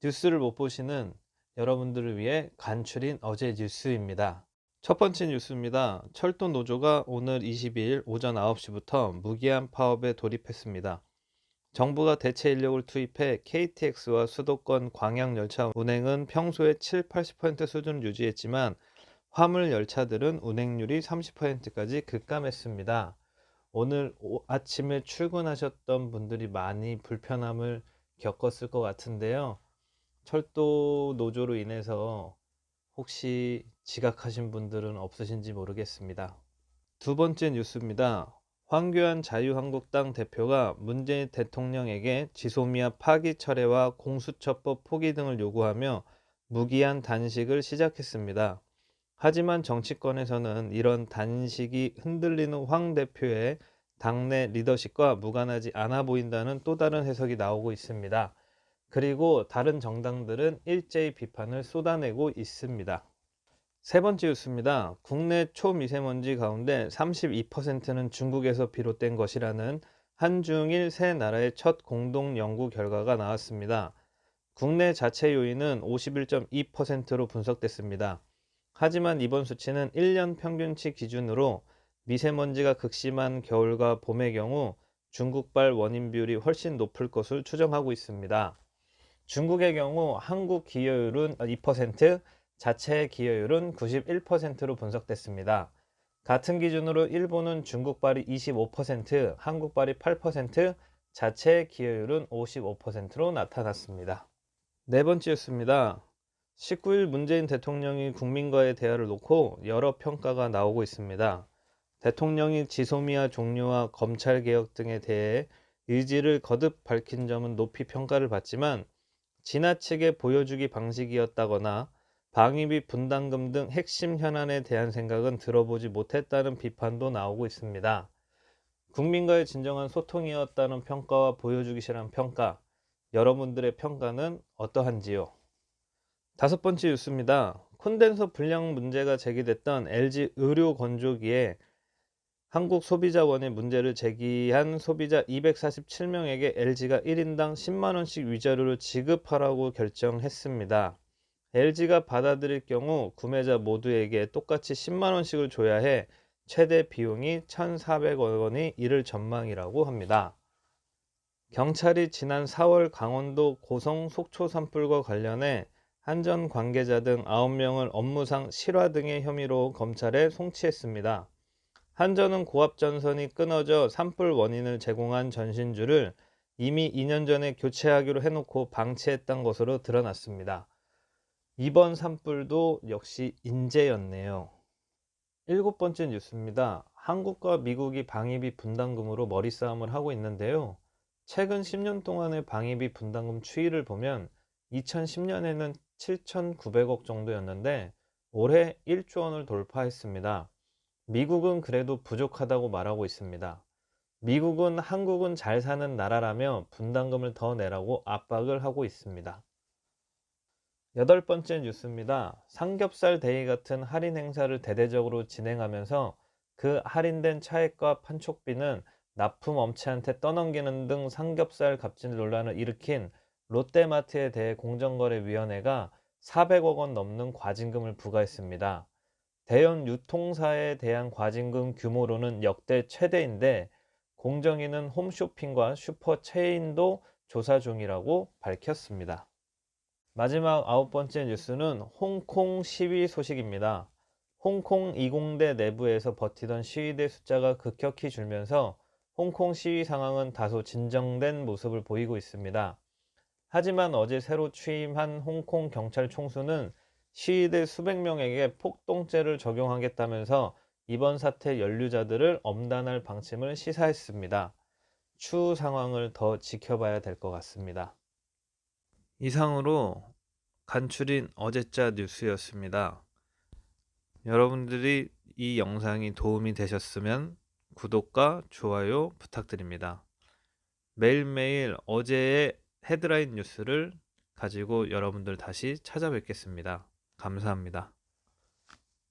뉴스를 못 보시는 여러분들을 위해 간추린 어제 뉴스입니다. 첫 번째 뉴스입니다. 철도 노조가 오늘 22일 오전 9시부터 무기한 파업에 돌입했습니다. 정부가 대체 인력을 투입해 KTX와 수도권 광역열차 운행은 평소의 7, 80% 수준을 유지했지만 화물 열차들은 운행률이 30%까지 급감했습니다. 오늘 아침에 출근하셨던 분들이 많이 불편함을 겪었을 것 같은데요. 철도 노조로 인해서 혹시 지각하신 분들은 없으신지 모르겠습니다. 두 번째 뉴스입니다. 황교안 자유한국당 대표가 문재인 대통령에게 지소미아 파기 철회와 공수처법 포기 등을 요구하며 무기한 단식을 시작했습니다. 하지만 정치권에서는 이런 단식이 흔들리는 황 대표의 당내 리더십과 무관하지 않아 보인다는 또 다른 해석이 나오고 있습니다. 그리고 다른 정당들은 일제히 비판을 쏟아내고 있습니다. 세 번째 뉴스입니다. 국내 초미세먼지 가운데 32%는 중국에서 비롯된 것이라는 한중일 세 나라의 첫 공동 연구 결과가 나왔습니다. 국내 자체 요인은 51.2%로 분석됐습니다. 하지만 이번 수치는 1년 평균치 기준으로 미세먼지가 극심한 겨울과 봄의 경우 중국발 원인 비율이 훨씬 높을 것을 추정하고 있습니다. 중국의 경우 한국 기여율은 2%, 자체 기여율은 91%로 분석됐습니다. 같은 기준으로 일본은 중국발이 25%, 한국발이 8%, 자체 기여율은 55%로 나타났습니다. 네 번째였습니다. 19일 문재인 대통령이 국민과의 대화를 놓고 여러 평가가 나오고 있습니다. 대통령이 지소미아 종료와 검찰개혁 등에 대해 의지를 거듭 밝힌 점은 높이 평가를 받지만 지나치게 보여주기 방식이었다거나 방위비 분담금 등 핵심 현안에 대한 생각은 들어보지 못했다는 비판도 나오고 있습니다. 국민과의 진정한 소통이었다는 평가와 보여주기 싫은 평가, 여러분들의 평가는 어떠한지요? 다섯 번째 뉴스입니다. 콘덴서 불량 문제가 제기됐던 LG 의료 건조기에 한국소비자원에 문제를 제기한 소비자 247명에게 LG가 1인당 10만원씩 위자료를 지급하라고 결정했습니다. LG가 받아들일 경우 구매자 모두에게 똑같이 10만원씩을 줘야 해 최대 비용이 1,400억 원이 이를 전망이라고 합니다. 경찰이 지난 4월 강원도 고성 속초 산불과 관련해 한전 관계자 등 9명을 업무상 실화 등의 혐의로 검찰에 송치했습니다. 한전은 고압전선이 끊어져 산불 원인을 제공한 전신주를 이미 2년 전에 교체하기로 해놓고 방치했던 것으로 드러났습니다. 이번 산불도 역시 인재였네요. 일곱 번째 뉴스입니다. 한국과 미국이 방위비 분담금으로 머리싸움을 하고 있는데요. 최근 10년 동안의 방위비 분담금 추이를 보면 2010년에는 7,900억 정도였는데 올해 1조 원을 돌파했습니다. 미국은 그래도 부족하다고 말하고 있습니다. 미국은 한국은 잘 사는 나라라며 분담금을 더 내라고 압박을 하고 있습니다. 여덟 번째 뉴스입니다. 삼겹살 데이 같은 할인 행사를 대대적으로 진행하면서 그 할인된 차액과 판촉비는 납품업체한테 떠넘기는 등 삼겹살 갑질 논란을 일으킨 롯데마트에 대해 공정거래위원회가 400억 원 넘는 과징금을 부과했습니다. 대형 유통사에 대한 과징금 규모로는 역대 최대인데 공정위는 홈쇼핑과 슈퍼 체인도 조사 중이라고 밝혔습니다. 마지막 아홉 번째 뉴스는 홍콩 시위 소식입니다. 홍콩 이공대 내부에서 버티던 시위대 숫자가 급격히 줄면서 홍콩 시위 상황은 다소 진정된 모습을 보이고 있습니다. 하지만 어제 새로 취임한 홍콩 경찰 총수는 시위대 수백 명에게 폭동죄를 적용하겠다면서 이번 사태 연루자들을 엄단할 방침을 시사했습니다. 추후 상황을 더 지켜봐야 될 것 같습니다. 이상으로 간추린 어제자 뉴스였습니다. 여러분들이 이 영상이 도움이 되셨으면 구독과 좋아요 부탁드립니다. 매일매일 어제의 헤드라인 뉴스를 가지고 여러분들 다시 찾아뵙겠습니다. 감사합니다.